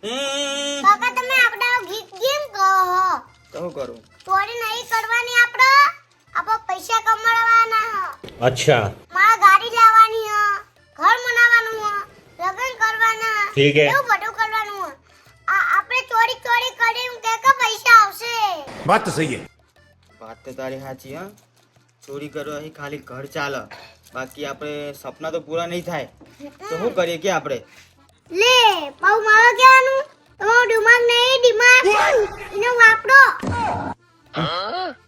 કાકા તમે આપણે ગીત કેમ કહો તો હું કરું? ચોરી નહીં કરવાની, આપણે પૈસા કમાડવાના હ. अच्छा મારા ગાડી લાવવાની હ, ઘર બનાવવાનું હ, લગ્ન કરવાના હ. ठीक है એવું બધું કરવાનું હ. આપણે ચોરી કરીને કે પૈસા આવશે. बात तो सही है વાત તો તારી સાચી હા. ચોરી કરવાથી ખાલી ઘર ચાલે, બાકી આપણે સપના તો પૂરા નહીં થાય. તો શું કરીએ કે આપણે? લે પાઉ મારો કહેવાનું, તમારો દિમાગ નહીં, દિમાગ એનો વાપરો.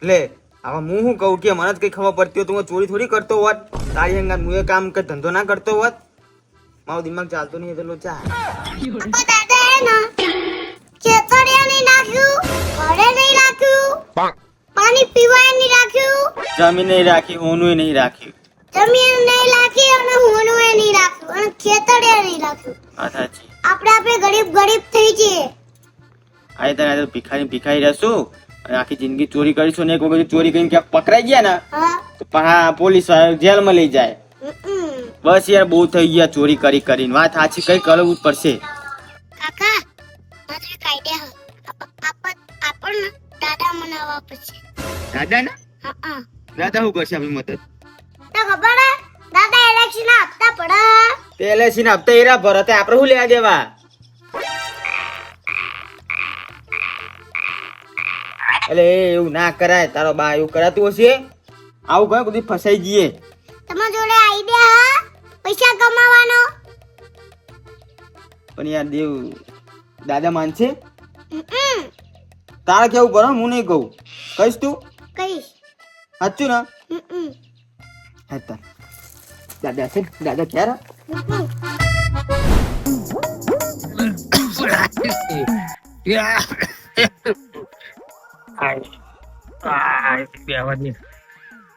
લે હવે હું શું કહું કે મને જ કઈ ખબર પડતી હોય તો હું ચોરી થોડી કરતો હોત. તારી હંગાત હું એ કામ કે ધંધો ના કરતો હોત. મારો દિમાગ ચાલતો નહીં એટલે લોચા. આપણા દાદા એ ને ખેતરે નહીં નાખ્યું, ઘરે નહીં રાખ્યું, પાણી પીવાય નહીં રાખ્યું, જમીન નહીં રાખી, હોનું નહીં રાખ્યું. જમીન નહીં રાખી અને હોનું નહીં રાખ્યું અને ખેતરે નહીં રાખ્યું. આ સાચી. આપણે ગરીબ થઈ જઈએ. આ તને ભિખારી રહેશું અને આખી જિંદગી ચોરી કરીશું ને એક વખત ચોરી કરીને ક્યાંક પકડાઈ ગયા ને હા તો પાછા પોલીસ જેલમાં લઈ જાય. બસ યાર બહુ થઈ ગયા ચોરી કરીને. વાત સાચી, કઈ કરવું જ પડશે. કાકા મારે કાઢ્યા આપણને દાદા મનાવવા પછી. દાદા ને હા દાદા શું કરશે આપણી મદદ? તો ખબર હે દાદા ઇલેક્શન આપતા પડે. પેલેથી ને હપ્તા એરા ભરતે આપણે શું લેવા દેવા? એટલે એવું ના કરાય, તારો બા એવું કરાતું હશે. આવું કઈ બધી ફસાઈ જઈએ. તમારા જોડે આઈડિયા પૈસા કમાવાનો? પણ યાર દેવ દાદા માનશે? તારે કેવું પડે, હું નહીં કહું. કહીશ તું? કહીશ. સાચું ને? હા તાર દાદા છે, દાદા ક્યારે?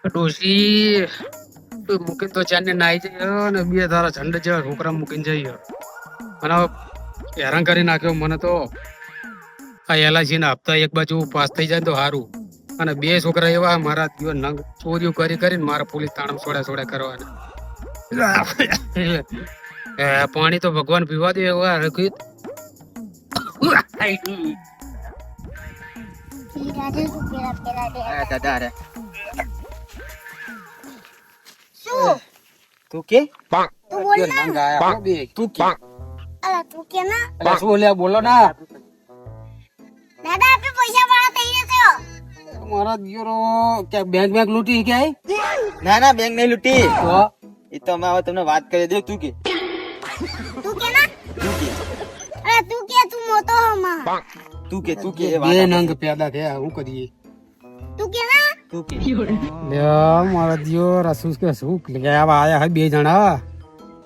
ડોશી મૂકીને તો ચાર ને નાઈ જઈએ ને બે ધારા ઝંડ જેવા છોકરા મૂકીને જઈએ. મને હેરાન કરી નાખ્યો મને તો. આ એલઆઈસી ના હપ્તા એક બાજુ પાસ થઈ જાય તો સારું, અને બે છોકરા એવા મારા દિવસ નંગ ચોરીઓ કરીને મારા પોલીસ તાણમ છોડા કરવાના. પાણી તો ભગવાન પીવા દે એવા રખી. દાદા અરે શું તું કે તું બોલ ના. નંગ આયા બે. તું કે અલા તું કે ના. અલા શું લ્યા બોલો ના. દાદા આપણે પૈસા વાળા થઈ જશે. મારા દિયોરો ક્યાંક બેંક લૂંટી ક્યાંય ના ના બેંક નહીં લૂંટી. તો એ તો અમે હવે તમને વાત કરી દે. તું કે તું કે ના. અરે તું મોટો હો માં. તું કે બે નંગ પેદા થયા, હું કરીએ? તું કે ના. તું કે મારા દિયોર શું કે શું આયા હે બે જણા.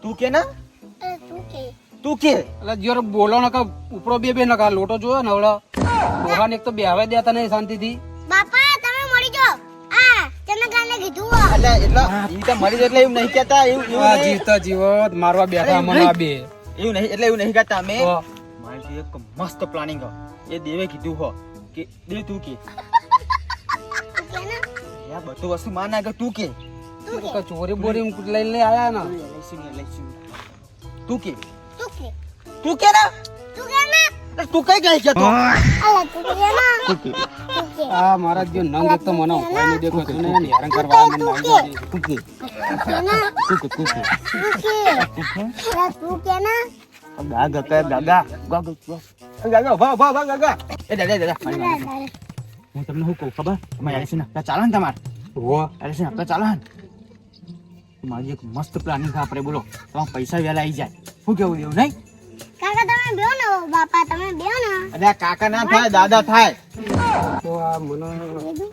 તું કે ના અરે તું કે. તું કે એટલે દિયોર બોલો ને કા ઉપરો બે નકા લોટો જોયો ને હવડા દોહાન એક તો બેહવા દેતા નહીં શાંતિથી. બાપા તમે મળી જાઓ. આ ચનકાને કીધું હો. એટલે ઈ તો મરી જાય એટલે એવું નહીં કહેતા. એવું આ નહીં. જીવતા જીવત મારવા બેઠા મને આ બે. એવું નહીં એટલે એવું નહીં કહેતા અમે. તો મારી એક મસ્ત પ્લાનિંગ હો. એ દેવે કીધું હો કે દે તું કે તું કે ના. યાર બધું વસ્તુ માર નાખે. તું કે કઈ ચોરી બોરી લઈને આયા ને. તું કે તું કે. તું કે ના તું કે ના. તું કઈ કઈ કહેતો? અલા તું કે ના. તું કે તું કે. આ મારા દિયો નંગ એક તો મને કોઈ દેખો તું ને હેરાન કરવા મને નાઈ જાય. તું કે તું કે ના. તું કે તું કે તું કે. અલા તું કે ના. દાદા દાદા દાદા ભા દાદા એ દાદા હું તમને શું કહું ખબર? તમારે એલસી ના ચાલો ને તમારે હો એલસી ના ચાલો ને મારી એક મસ્ત પ્લાનિંગ છે. આપણે બોલો તમારા પૈસા વહેલા આવી જાય. શું કેવું દેવું નહીં? કાકા તમે બેહો ને બાપા તમે બેહો ને. અરે આ કાકા ના થાય દાદા થાય. તો આ મને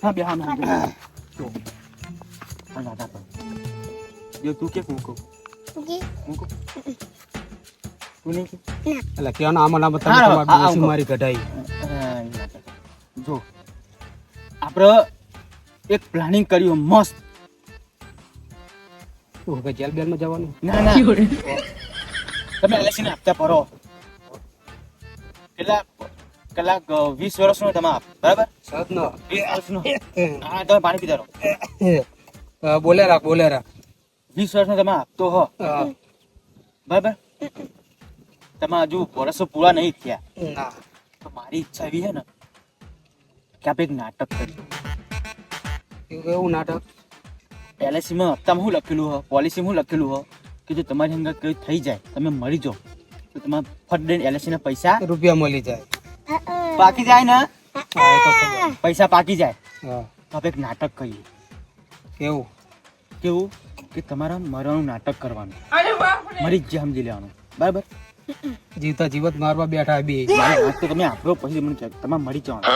હા બે હા જો આ દાદા પર જો તું કે હું કહું તું કે. હું કહું તું નહીં કે એટલે કેવાનો આમાં ના બતા હારો, તમારી આ ડોશી આવો. મારી કઢાઈ. જો આપણે એક પ્લાનિંગ કર્યું મસ્ત. તો હવે જેલ બેલ માં જવાનું. ના ના તમે એલસી ના હપ્તા ભરો. કલાક 20 વર્ષનો તમે આપ બરાબર. સદનો 20 વર્ષનો હા તમે પાણી પીતા રહો. બોલે રાખ 20 વર્ષનો તમે આપતો હો બરાબર. તમારા હજુ વર્ષો પૂરા નહીં થયા ના તો મારી ઈચ્છા એવી છે ને કે આપણે એક નાટક કરીએ. એવું કેવું નાટક? LIC માં હપ્તામાં શું લખેલું હોય, પોલિસીમાં શું લખેલું હોય કે જો તમારી અંગત કંઈ થઈ જાય, તમે મરી જાઓ તો તમારે ફટ દઈને LIC ના પૈસા રૂપિયા મળી જાય. પાકી જાય ને, હા, એ તો ખબર. પૈસા પાકી જાય. હા તો આપણે એક નાટક કરીએ. કેવું? કેવું કે તમારા મરવાનું નાટક કરવાનું, મરી જ જાય સમજી લેવાનું, બરાબર? જીવતા જીવત મારવા બેઠા બે. મારી વાત તો તમે આપણો પછી મને કહો, તમારે મરી જવાનું.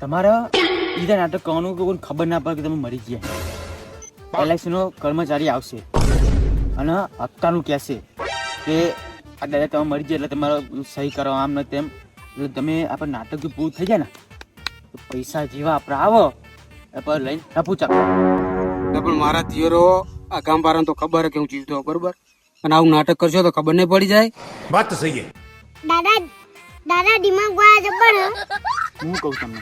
તમારા બીજા નાટક કરવાનું કે કોઈને ખબર ના પડે કે તમે મરી ગયા. LIC નો કર્મચારી આવશે અને હપ્તાનું કહેશે કે આ દાદા તમે મરી જાય એટલે તમારે સહી કરવા આમ ને તેમ. એટલે તમે આપણે નાટક જો પૂરું થઈ જાય ને તો પૈસા જેવા આપણે આવો આપણે લઈને ટપુ ચાક. પણ મારા દિયરો આ ગામ વાળાને તો ખબર હે કે હું જીવતો હોઉં, બરોબર? અને આવું નાટક કરશો તો ખબર નહીં પડી જાય. बात तो सही है. દાદા દિમાગ વાળા જબર હે. હું કહું તમને,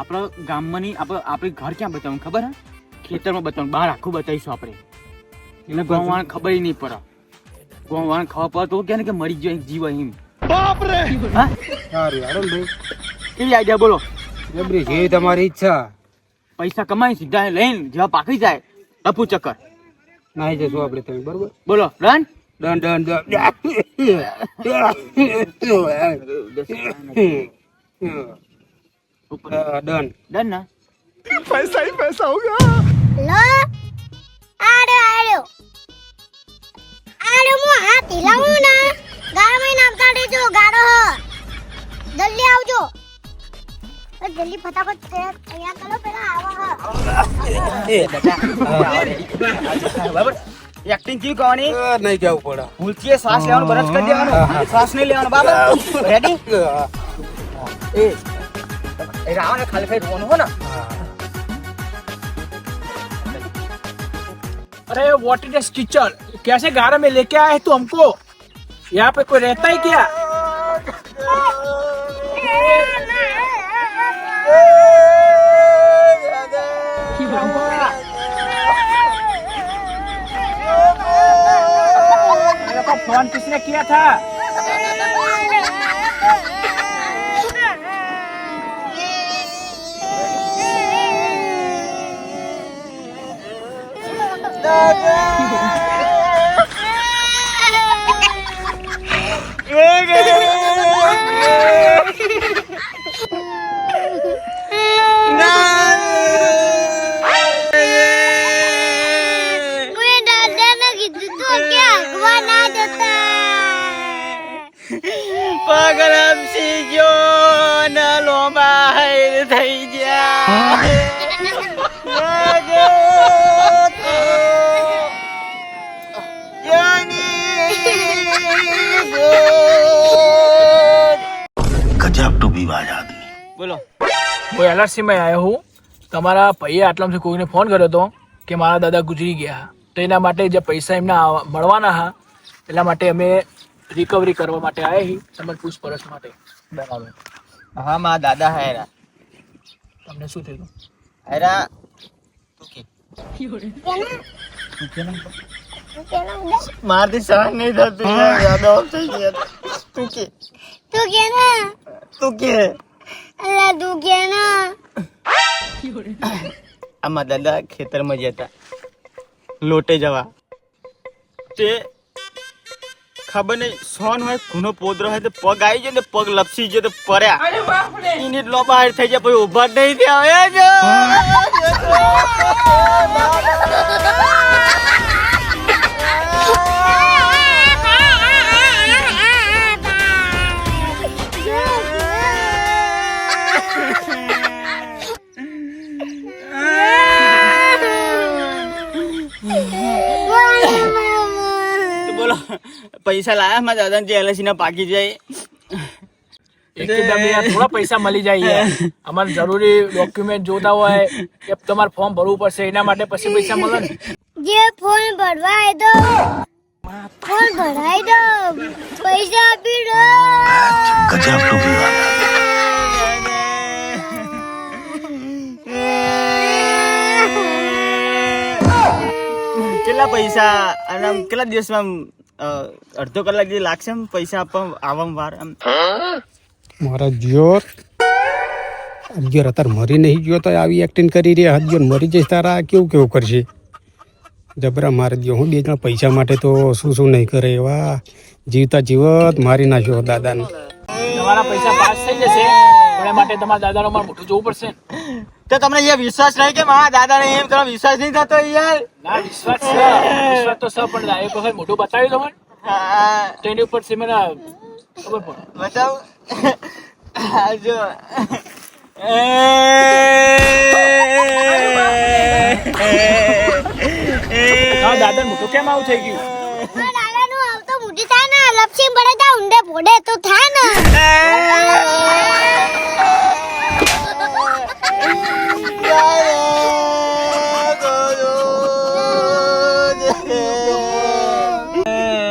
આપણા ગામમાં નહીં, આપણે ઘર ક્યાં બતાવવાનું ખબર હે? ખેતરમાં બતાવવાનું, બહાર આખું બતાવીશું આપણે. એટલે ગામવાળાને ખબર નહીં પડે. ગામવાળાને ખબર પડે તો કે ને કે મરી ગયો એક જીવ એમ. बाप रे. હા, સારું યાર ભાઈ, કેવી આઈડિયા બોલો? જબરી જેવી તમારી ઈચ્છા. પૈસા કમાઈ સીધા લઈને જેવા પાકી જાય ટપુ ચક્કર. નાહી જશું આપણે તમે, બરોબર? બોલો done. Done done done. Done ને? पैसा ही पैसा होगा. લો આડો મો હાથ હિલાવું ને ગાડી નામતા દેજો ગાડો જલ્દી આવજો. જલ્દી ફટાફટ તૈયાર કરો, પેલા આવા બરાબર એક્ટિંગ કેવી કરવાની? નહીં કેવું પડે. ભૂલથી શ્વાસ લેવાનું બરસ કરી દેવાનું, શ્વાસ નહીં લેવાનો. બરાબર રેડી? એ રાવણ ખાલી ખાઈ રોવાનું હો ને. अरे व्हाट इज दिस कीचड़? कैसे गारा में लेके आए तू हमको? यहाँ पे कोई रहता ही क्या? मेरे को फोन किसने किया था? મેં દાદાને કીધું તો કે આગવા ના જતા. પગરમ સીજો ને લોમાઈ થઈ ગયા. गजब टू विवाद आदमी. બોલો. હું LRC માં આવ્યો હું. તમારા ભાઈએ આટલામાંથી કોઈને ફોન કર્યો હતો કે મારા દાદા ગુજરી ગયા, તો એના માટે જે પૈસા એમને મળવાના હા એટલા માટે અમે રિકવરી કરવા માટે આવ્યા છીએ, તમને પૂછપરછ માટે. બરાબર. હા મારા દાદા હેરા તમને શું થયું? હેરા મારથી સહન નહીં થતું. યાદો થઈ ગયા. તું કે તું કે ના તું કે અલ્લા તું કે ના. આમાં દાદા ખેતરમાં જતા લોટે જવા તે ખબર નહીં સોન હોય ખૂનો પોદરો હોય તો પગ આવી ગયો ને પગ લપસી ગયો તો પડ્યા એની જ લોબા થઈ જાય પછી ઉભા જ નહીં થયા. બોલો પૈસા લાયા મારા દાદા જે LIC ના પાકી જાય. એકદમ યાર થોડા પૈસા મળી જાય યાર. અમારે જરૂરી ડોક્યુમેન્ટ જોતા હોય કે તમારે ફોર્મ ભરવું પડશે, એના માટે પછી પૈસા મળે ને. જે ફોન ભરવાય દો, ફોન ભરાઈ દો, પૈસા આપી દો. गजब टू विवाद. કેટલા પૈસા અને આમ કેટલા દિવસમાં અડધો કલાક જે લાગશે એમ પૈસા આપવા આવવામાં વાર એમ. મારા જીઓ અત્યારે મરી નહીં ગયો તો આવી એક્ટિંગ કરી રહ્યા હજ્યો મરી જઈશ તારા કેવું કેવું કરશે જબરા મારી દો હું બે જણા પૈસા માટે તો શું નહીં કરે એવા જીવતા જીવત મારી નાખ્યો દાદાને. તમારા પૈસા પાસ થઈ જશે પણ એ માટે તમારા દાદાનો મારે મોઢું જોવું પડશે ને. તો તમને એ વિશ્વાસ નહીં કે મારા દાદાને એમ કરો વિશ્વાસ નહીં થતો યાર? ના વિશ્વાસ છે, વિશ્વાસ તો સર પણ એક વખત મોઢું બતાવ્યું તમને હા, તો એની ઉપર છે મને ખબર પડે. બતાવ. જો હા દાદા મોઢું કેમ આવું થઈ ગયું? દાદાનું આવતો મોટી થાય ને લપસી પડે તો ઊંડે પોડે તો થાય ને.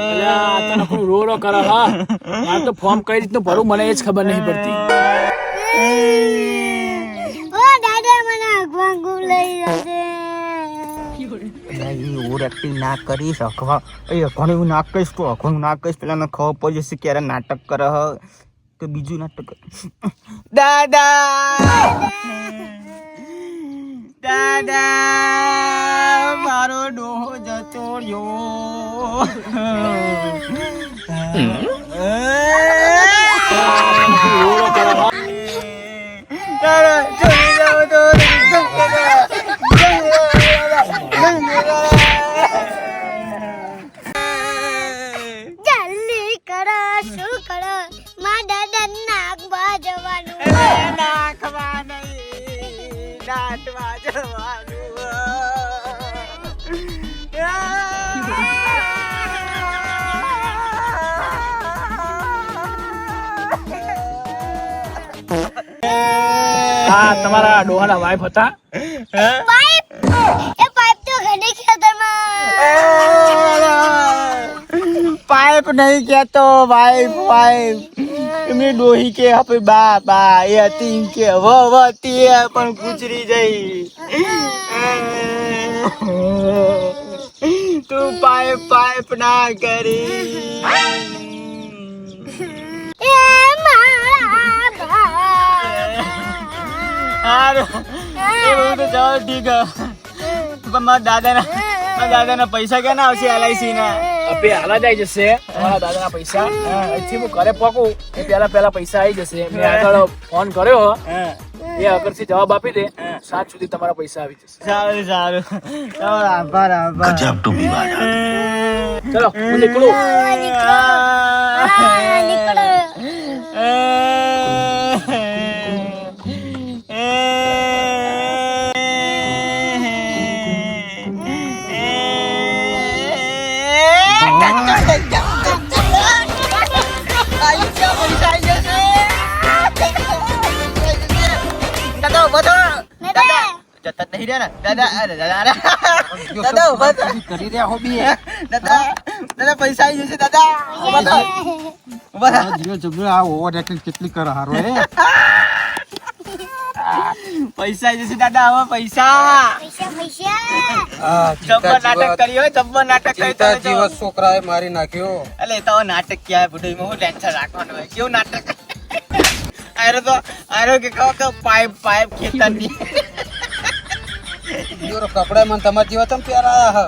એટલે આ તો નકરું રો રો કરે હા. આ તો ફોર્મ કઈ રીતનું ભરું મને એ જ ખબર નહીં પડતી. ઓ દાદા મને અગવાંગુ લઈ જશે. ઓર એક્ટિંગ ના કરીશ અખવા અખવાનું એવું ના કહીશ તો અખવાનું ના કહીશ પેલા મને ખબર પડી જશે ક્યારે નાટક કરે હ તો બીજું નાટક કરે. દાદા દાદા મારો ડોહો જતો રહ્યો. જલ્દી કરો શું કરો મા દાદા નાખવા જવાનું. નાખવા નહીં દાટવા જવાનું. હા તમારા ડોહાના વાઇફ હતા. પાઇપ એ પાઇપ તો ઘણી ખેતરમાં. પાઇપ નહીં કેતો વાઇફ વાઇફ એમની ડોહી કે આપે બા બા એ હતી એમ કે હતી પણ ગુજરી જઈ. તું પાઇપ પાઇપ ના કરી. એ મારા બા. હારું એ બહુ તો જાઓ ઠીક હે. પણ મારા દાદાના પૈસા ક્યાં ના આવશે LIC ના? અબે હાલા જ આવી જશે તમારા દાદાના પૈસા. અહીંથી હું ઘરે પહોંચું એ પહેલા પૈસા આવી જશે. મેં આગળ ફોન કર્યો એ આગળથી જવાબ આપી દે 7 સુધી તમારા પૈસા આવી જશે. સારું સારું તમારો આભાર આભાર. गजब टू भी बात ચલો હું નીકળું. નીકળો. જતા નહીં રહ્યા ને દાદા. અરે દાદા દાદા ઉભા થા. કરી રહ્યા હો બી દાદા પૈસા આવી જશે દાદા. ઉભા થા. ઉભા થા. જીઓ જબરો આ ઓવર એક્ટિંગ કેટલી કરે હારો હે પૈસા આવી જશે દાદા હવે પૈસા. પૈસા જબ્બર નાટક કર્યો જબ્બર નાટક કર્યો. છોકરાએ મારી નાખ્યો. અલે તો નાટક ક્યાં બુઢી માં હું ટેન્શન રાખવાનું હોય કેવું નાટક. આયરો કે કહો પાઇપ પાઇપ ખેતરની. કપડા મને તમારા જેવા તમ પહેરાયા હ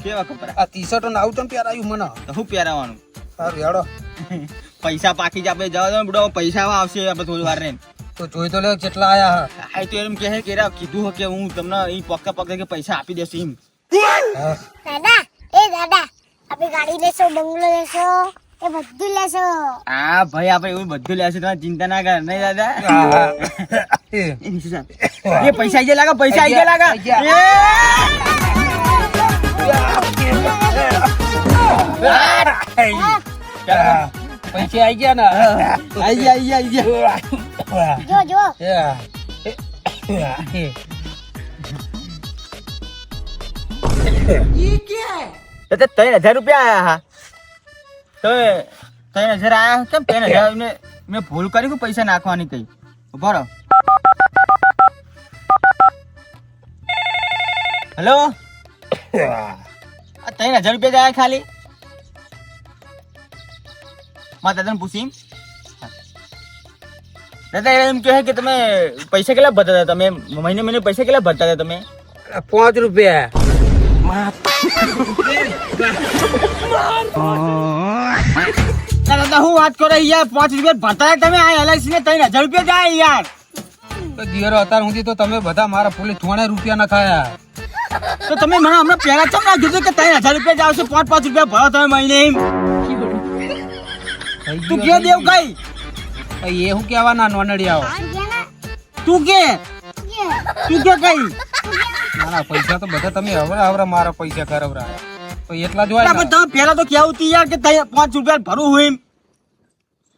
કેવા કપડા? આ ટી-શર્ટ ને આવું તમ પહેરાયું મને. તો શું પહેરાવાનું? સારું હેડો પૈસા પાકી જ આપણે જવા દો ને બુડો પૈસા આવશે આપણે થોડી વાર રહીને. તો જોઈ તો લે કેટલા આયા આ તો એમ કહે કે કીધું કે હું તમને અહીં પક્કા પક્કા કે પૈસા આપી દેશું એમ. હા દાદા દાદા આપણે ગાડી લેશો બંગલો લેશો એ બધું લેશો. હા ભાઈ આપણે એવું બધું લેશે તમારે ચિંતા ના કર નહીં દાદા. એ પૈસા આવી ગયા લાગે પૈસા આવી ગયા લાગે. પૈસા આવી ગયા ને આવી ગયા. જો જો તો 3000 રૂપિયા આયા હા. તો 3000 આયા કેમ 3000 મેં ભૂલ કરી કે પૈસા નાખવાની કઈ? ઉભો રહો. હેલો આ 3000 રૂપિયા જ આયા ખાલી. મારા દાદાને પૂછી દાદા એમ કહે કે તમે પૈસા કેટલા ભરતા હતા તમે મહિને પૈસા કેટલા ભરતા હતા તમે 5 રૂપિયા. દાદા હું વાત કરો યાર 5 રૂપિયા ભરતા હતા તમે આ LIC ને 3000 રૂપિયા જાય યાર તો દિયરો અત્યાર સુધી તો તમે બધા મારા પોલીસ 3 રૂપિયા ના ખાયા. તો તમે મને હમણાં પહેલા ચમ ના કીધું કે 3000 રૂપિયા જાવ છો 5 રૂપિયા ભરો તમે મહિને એમ તું કે દેવ કઈ એ શું કહેવાના નોનડિયાઓ? તું કે કઈ મારા પૈસા તો બધા તમે હવરા મારા પૈસા કરવરા તો એટલા જ હોય પણ તમે પહેલા તો કેવું હતું યાર કે 5 રૂપિયા ભરવું હોય એમ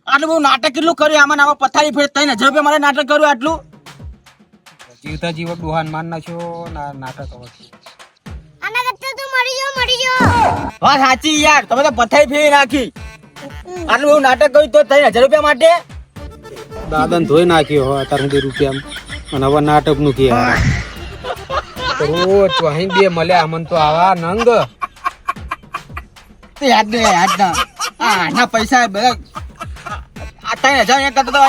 આટલું બહુ નાટક કેટલું કર્યું આમાં પથારી ફેર 3000 રૂપિયા મારે નાટક કર્યું આટલું જીવતા જીવ ડોહાન માન નાખ્યો ના નાટક હવે. આના કરતા તું મરી જો વાત સાચી યાર તમે તો પથારી ફેરી નાખી આટલું બહુ નાટક કર્યું તો 3000 રૂપિયા માટે દાદાને ધોઈ નાખ્યો હો અત્યાર સુધી રૂપિયા અને હવે નાટક નું કે રોજ અહીં બે મળ્યા મન તો આવા નંગ યાદ ના આના પૈસા બધા 3000 એક કરતા તો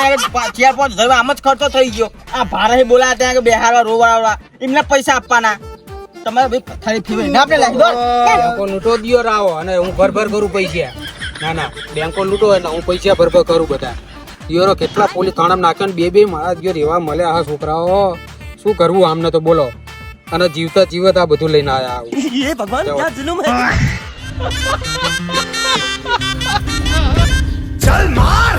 4-5 આમ જ ખર્ચો થઈ ગયો આ ભારે બોલાયા ત્યાં બેહારવા રોવાળા એમને પૈસા આપવાના તમારે ભાઈ પથારી ફેરવી ના આપણે લાગી દો બેંકો લૂંટો દિયો રાવો અને હું ભરભર કરું પૈસા. ના બેંકો લૂંટો એટલે હું પૈસા ભરભર કરું બધા દિયોરો કેટલા પોલીસ થાણામાં નાખ્યો ને બે મારા દિયો એવા મળ્યા હા છોકરાઓ શું કરવું આમને તો બોલો અને જીવતા જીવત આ બધું લઈને આયા એ ભગવાન ક્યાં જુલુમ હે चल मार